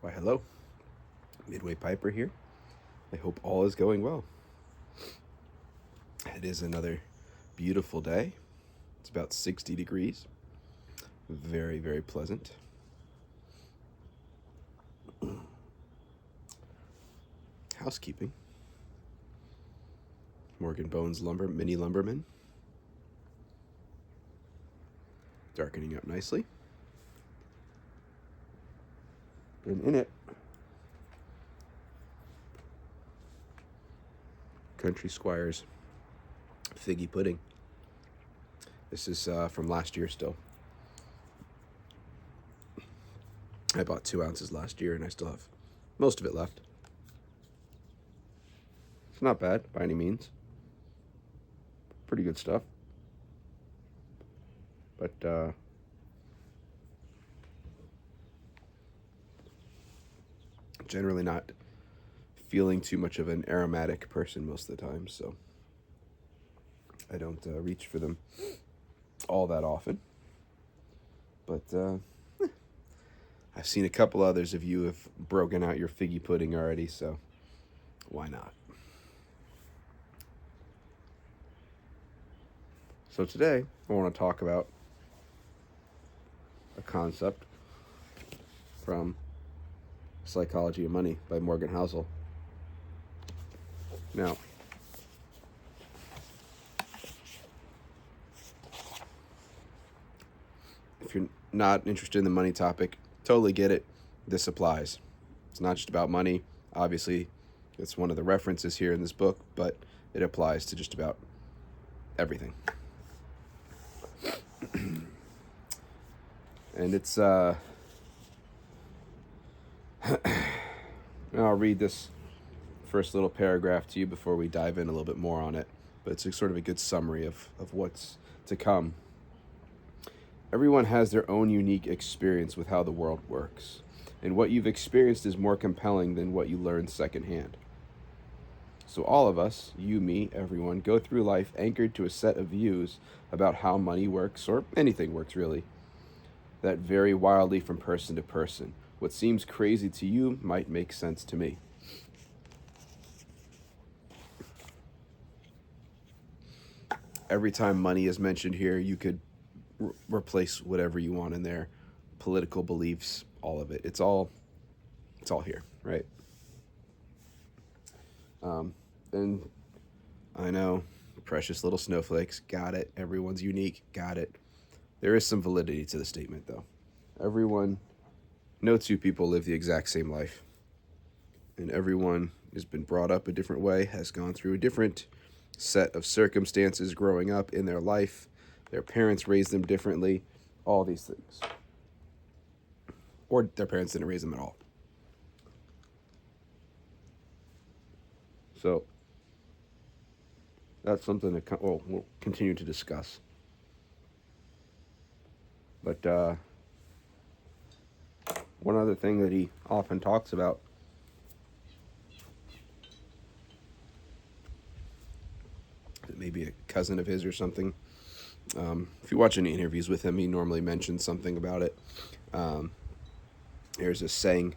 Why, hello. Midway Piper here. I hope all is going well. It is another beautiful day. It's about 60 degrees. Very, very pleasant. Housekeeping. Morgan Bones Mini Lumberman. Darkening up nicely. And in it, Country Squire's figgy pudding. This is from last year still. I bought 2 ounces last year and I still have most of it left. It's not bad by any means. Pretty good stuff. But generally not feeling too much of an aromatic person most of the time, so I don't reach for them all that often. But I've seen a couple others of you have broken out your figgy pudding already, so why not? So today I want to talk about a concept from Psychology of Money by Morgan Housel. Now, if you're not interested in the money topic, totally get it. This applies. It's not just about money. Obviously, it's one of the references here in this book, but it applies to just about everything. And it's I'll read this first little paragraph to you before we dive in a little bit more on it, but it's sort of a good summary of what's to come. Everyone has their own unique experience with how the world works, and what you've experienced is more compelling than what you learned secondhand. So all of us, you, me, everyone, go through life anchored to a set of views about how money works, or anything works really, that vary wildly from person to person. What seems crazy to you might make sense to me. Every time money is mentioned here, you could replace whatever you want in there. Political beliefs, all of it. It's all here, right? And I know, precious little snowflakes, got it. Everyone's unique, got it. There is some validity to the statement, though. No two people live the exact same life. And everyone has been brought up a different way, has gone through a different set of circumstances growing up in their life. Their parents raised them differently, all these things. Or their parents didn't raise them at all. So that's something that we'll continue to discuss. But one other thing that he often talks about maybe a cousin of his or something. If you watch any interviews with him, he normally mentions something about it. There's a saying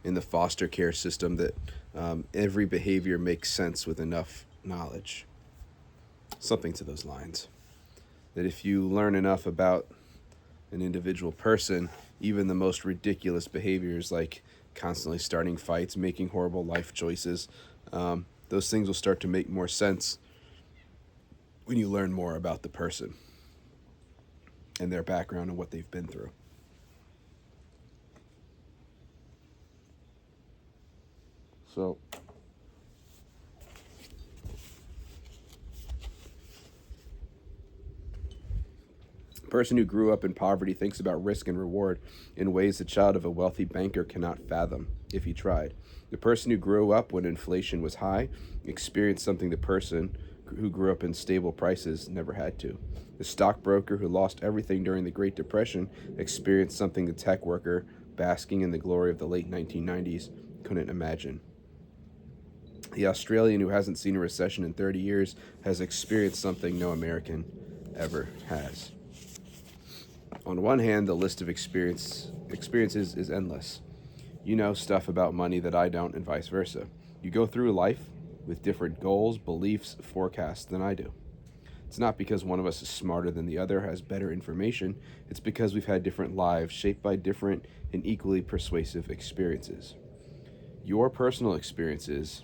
in the foster care system that every behavior makes sense with enough knowledge. Something to those lines. That if you learn enough about an individual person, even the most ridiculous behaviors like constantly starting fights, making horrible life choices, those things will start to make more sense when you learn more about the person and their background and what they've been through. So, a person who grew up in poverty thinks about risk and reward in ways the child of a wealthy banker cannot fathom if he tried. The person who grew up when inflation was high experienced something the person who grew up in stable prices never had to. The stockbroker who lost everything during the Great Depression experienced something the tech worker basking in the glory of the late 1990s couldn't imagine. The Australian who hasn't seen a recession in 30 years has experienced something no American ever has. On one hand, the list of experiences is endless. You know stuff about money that I don't, and vice versa. You go through life with different goals, beliefs, forecasts than I do. It's not because one of us is smarter than the other, has better information. It's because we've had different lives shaped by different and equally persuasive experiences. Your personal experiences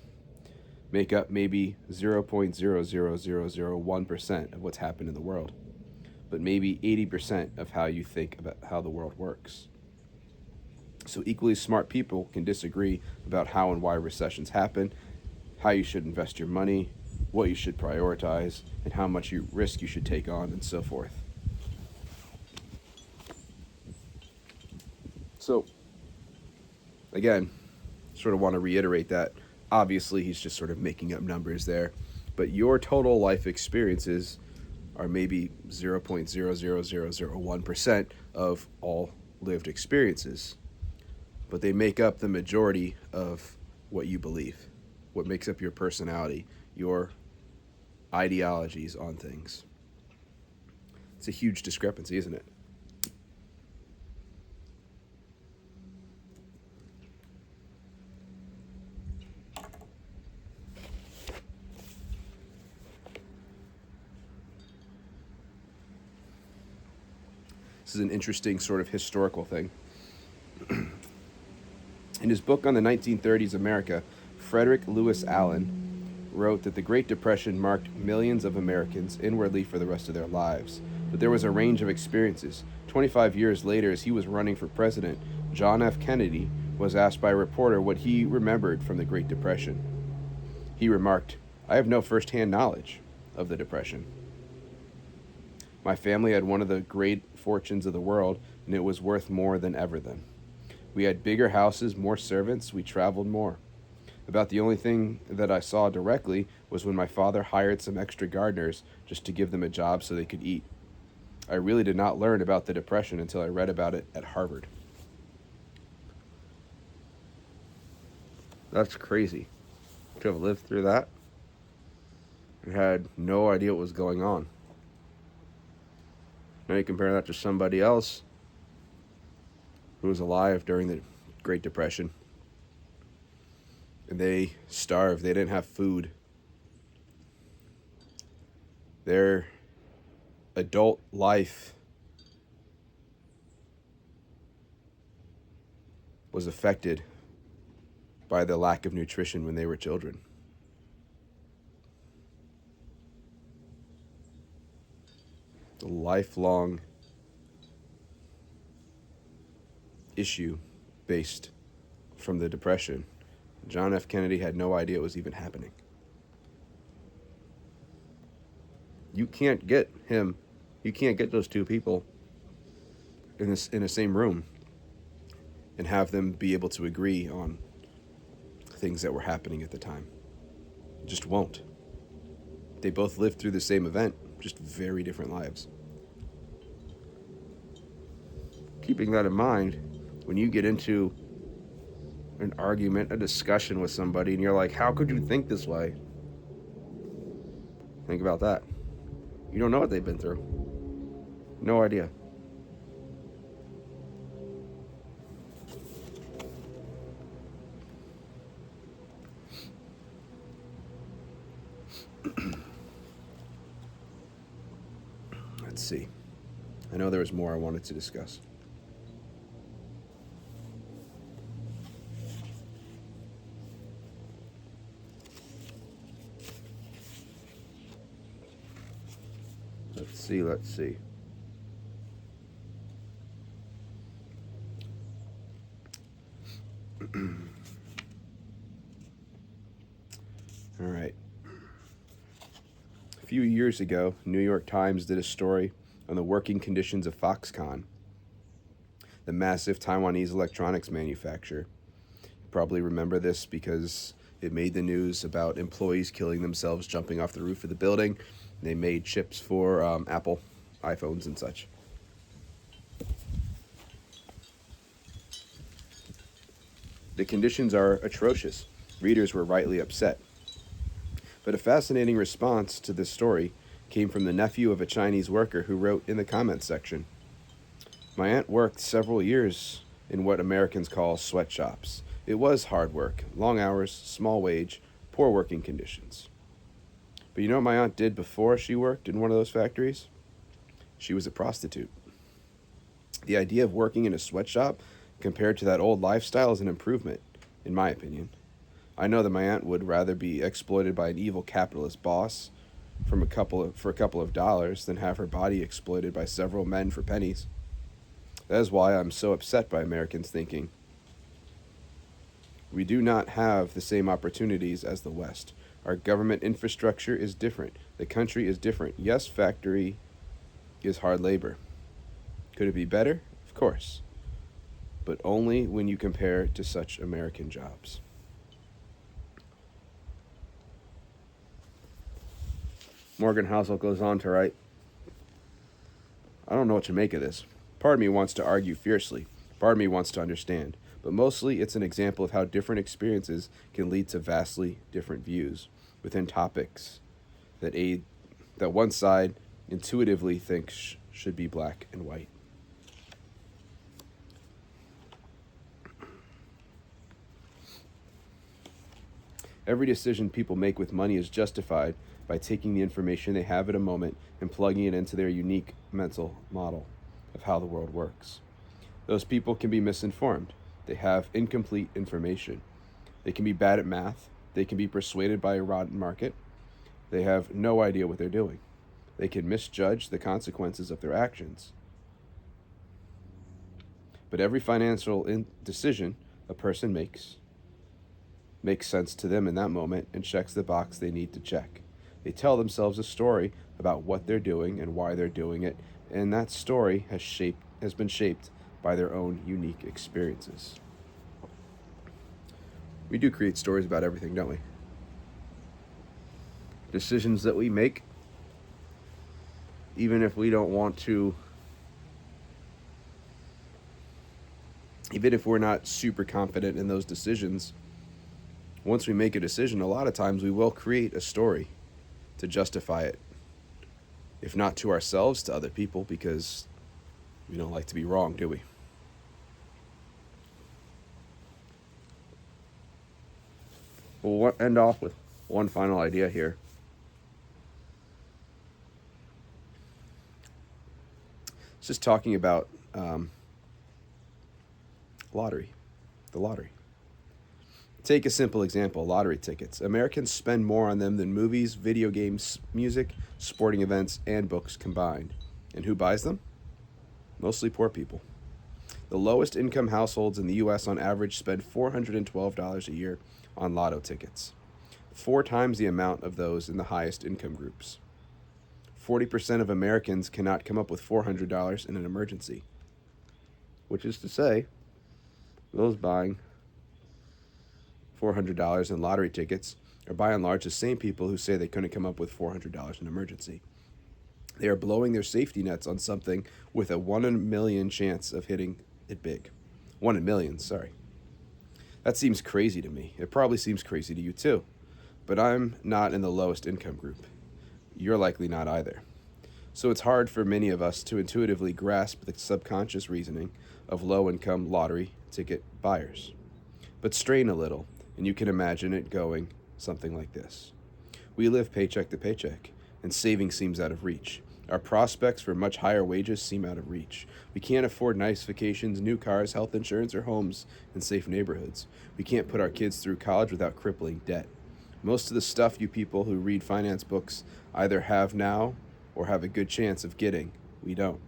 make up maybe 0.00001% of what's happened in the world, but maybe 80% of how you think about how the world works. So, equally smart people can disagree about how and why recessions happen, how you should invest your money, what you should prioritize, and how much risk you should take on, and so forth. So, again, sort of want to reiterate that obviously he's just sort of making up numbers there, but your total life experiences are maybe 0.00001% of all lived experiences, but they make up the majority of what you believe, what makes up your personality, your ideologies on things. It's a huge discrepancy, isn't it? This is an interesting sort of historical thing. In his book on the 1930s America, Frederick Lewis Allen wrote that the Great Depression marked millions of Americans inwardly for the rest of their lives. But there was a range of experiences. 25 years later, as he was running for president, John F. Kennedy was asked by a reporter what he remembered from the Great Depression. He remarked, "I have no first-hand knowledge of the Depression. My family had one of the great fortunes of the world, and it was worth more than ever then. We had bigger houses, more servants, we traveled more. About the only thing that I saw directly was when my father hired some extra gardeners just to give them a job so they could eat. I really did not learn about the Depression until I read about it at Harvard." That's crazy. To have lived through that and had no idea what was going on. Now you compare that to somebody else who was alive during the Great Depression, and they starved. They didn't have food. Their adult life was affected by the lack of nutrition when they were children. The lifelong issue based from the Depression. John F. Kennedy had no idea it was even happening. You can't get those two people in the same room and have them be able to agree on things that were happening at the time. It just won't. They both lived through the same event, just very different lives. Keeping that in mind, when you get into an argument, a discussion with somebody, and you're like, how could you think this way? Think about that. You don't know what they've been through. No idea. Let's see. I know there was more I wanted to discuss. Let's see. All right. A few years ago, New York Times did a story on the working conditions of Foxconn, the massive Taiwanese electronics manufacturer. You probably remember this because it made the news about employees killing themselves jumping off the roof of the building. They made chips for Apple iPhones and such. The conditions are atrocious. Readers were rightly upset. But a fascinating response to this story came from the nephew of a Chinese worker who wrote in the comments section, "My aunt worked several years in what Americans call sweatshops. It was hard work, long hours, small wage, poor working conditions. But you know what my aunt did before she worked in one of those factories? She was a prostitute. The idea of working in a sweatshop compared to that old lifestyle is an improvement, in my opinion. I know that my aunt would rather be exploited by an evil capitalist boss for a couple of dollars than have her body exploited by several men for pennies. That is why I'm so upset by Americans thinking we do not have the same opportunities as the West. Our government infrastructure is different. The country is different. Yes, factory is hard labor. Could it be better? Of course. But only when you compare to such American jobs. Morgan Housel goes on to write, I don't know what to make of this. Part of me wants to argue fiercely. Part of me wants to understand. But mostly it's an example of how different experiences can lead to vastly different views within topics that one side intuitively thinks should be black and white. Every decision people make with money is justified by taking the information they have at a moment and plugging it into their unique mental model of how the world works. Those people can be misinformed. They have incomplete information. They can be bad at math. They can be persuaded by a rotten market. They have no idea what they're doing. They can misjudge the consequences of their actions. But every financial decision a person makes sense to them in that moment and checks the box they need to check. They tell themselves a story about what they're doing and why they're doing it, and that story has been shaped by their own unique experiences. We do create stories about everything, don't we? Decisions that we make, even if we don't want to, even if we're not super confident in those decisions, once we make a decision, a lot of times we will create a story to justify it. If not to ourselves, to other people, because we don't like to be wrong, do we? We'll end off with one final idea here. It's just talking about lottery, the lottery. Take a simple example, lottery tickets. Americans spend more on them than movies, video games, music, sporting events, and books combined. And who buys them? Mostly poor people. The lowest income households in the U.S. on average spend $412 a year on lotto tickets, 4 times the amount of those in the highest income groups. 40% of Americans cannot come up with $400 in an emergency, which is to say, those buying $400 in lottery tickets are by and large the same people who say they couldn't come up with $400 in an emergency. They are blowing their safety nets on something with a 1 in a million chance of hitting it big. 1 in millions, sorry. That seems crazy to me. It probably seems crazy to you too. But I'm not in the lowest income group. You're likely not either. So it's hard for many of us to intuitively grasp the subconscious reasoning of low-income lottery ticket buyers. But strain a little, and you can imagine it going something like this. We live paycheck to paycheck, and saving seems out of reach. Our prospects for much higher wages seem out of reach. We can't afford nice vacations, new cars, health insurance, or homes in safe neighborhoods. We can't put our kids through college without crippling debt. Most of the stuff you people who read finance books either have now or have a good chance of getting, we don't.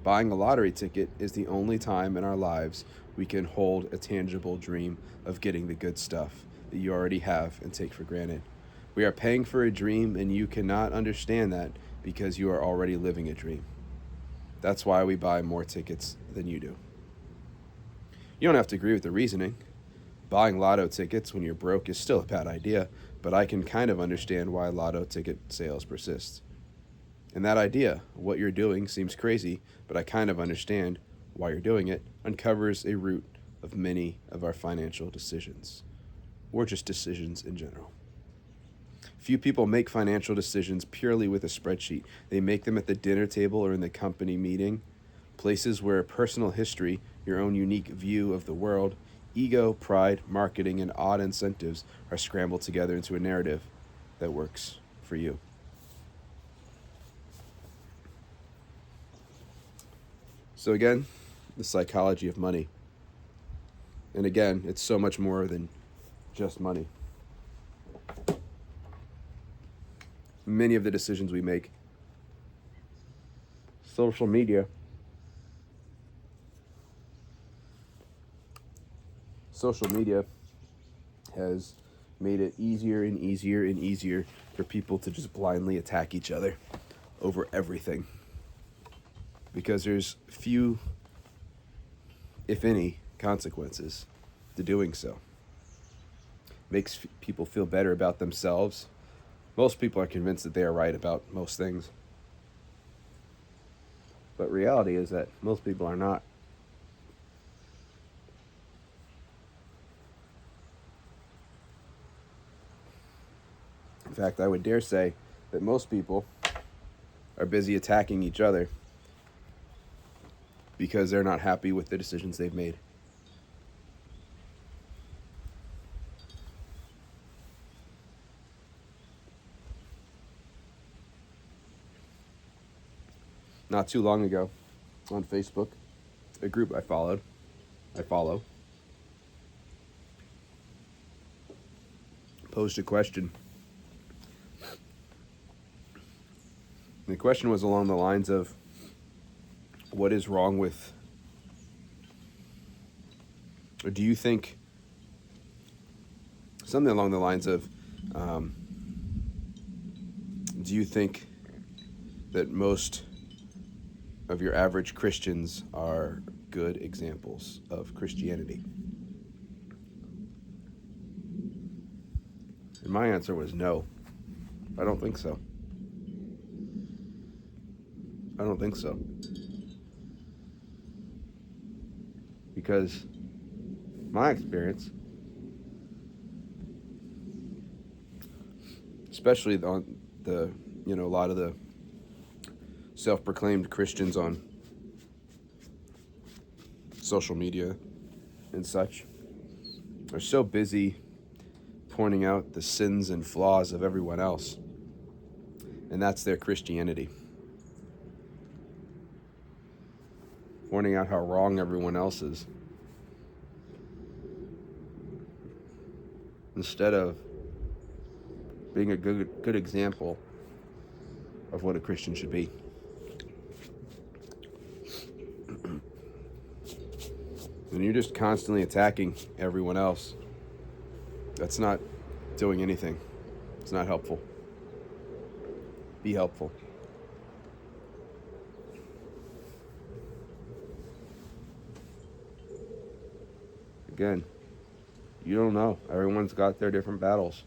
Buying a lottery ticket is the only time in our lives we can hold a tangible dream of getting the good stuff that you already have and take for granted. We are paying for a dream, and you cannot understand that because you are already living a dream. That's why we buy more tickets than you do. You don't have to agree with the reasoning. Buying lotto tickets when you're broke is still a bad idea, but I can kind of understand why lotto ticket sales persist. And that idea, what you're doing, seems crazy, but I kind of understand why you're doing it, uncovers a root of many of our financial decisions, or just decisions in general. Few people make financial decisions purely with a spreadsheet. They make them at the dinner table or in the company meeting, places where personal history your own unique view of the world, ego, pride, marketing, and odd incentives are scrambled together into a narrative that works for you. So again, the psychology of money. And again, it's so much more than just money. Many of the decisions we make, social media has made it easier and easier and easier for people to just blindly attack each other over everything. Because there's few, if any, consequences to doing so. Makes people feel better about themselves. Most people are convinced that they are right about most things. But reality is that most people are not. In fact, I would dare say that most people are busy attacking each other because they're not happy with the decisions they've made. Not too long ago, on Facebook, a group I follow, posed a question. And the question was along the lines of, what is wrong with, or do you think, something along the lines of, do you think that most of your average Christians are good examples of Christianity? And my answer was no. I don't think so. I don't think so. Because my experience, especially on the, a lot of the self-proclaimed Christians on social media and such, are so busy pointing out the sins and flaws of everyone else. And that's their Christianity. Pointing out how wrong everyone else is. Instead of being a good example of what a Christian should be. When you're just constantly attacking everyone else, that's not doing anything. It's not helpful. Be helpful. Again, you don't know. Everyone's got their different battles.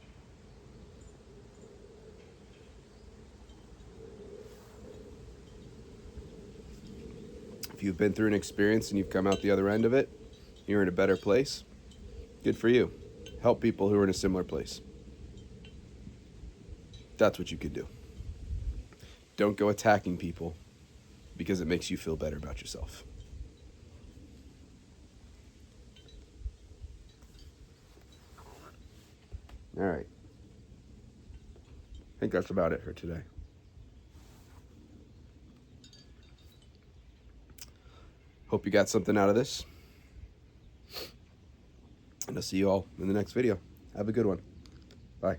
If you've been through an experience and you've come out the other end of it, you're in a better place. Good for you. Help people who are in a similar place. That's what you could do. Don't go attacking people because it makes you feel better about yourself. All right. I think that's about it for today. Hope you got something out of this. And I'll see you all in the next video. Have a good one. Bye.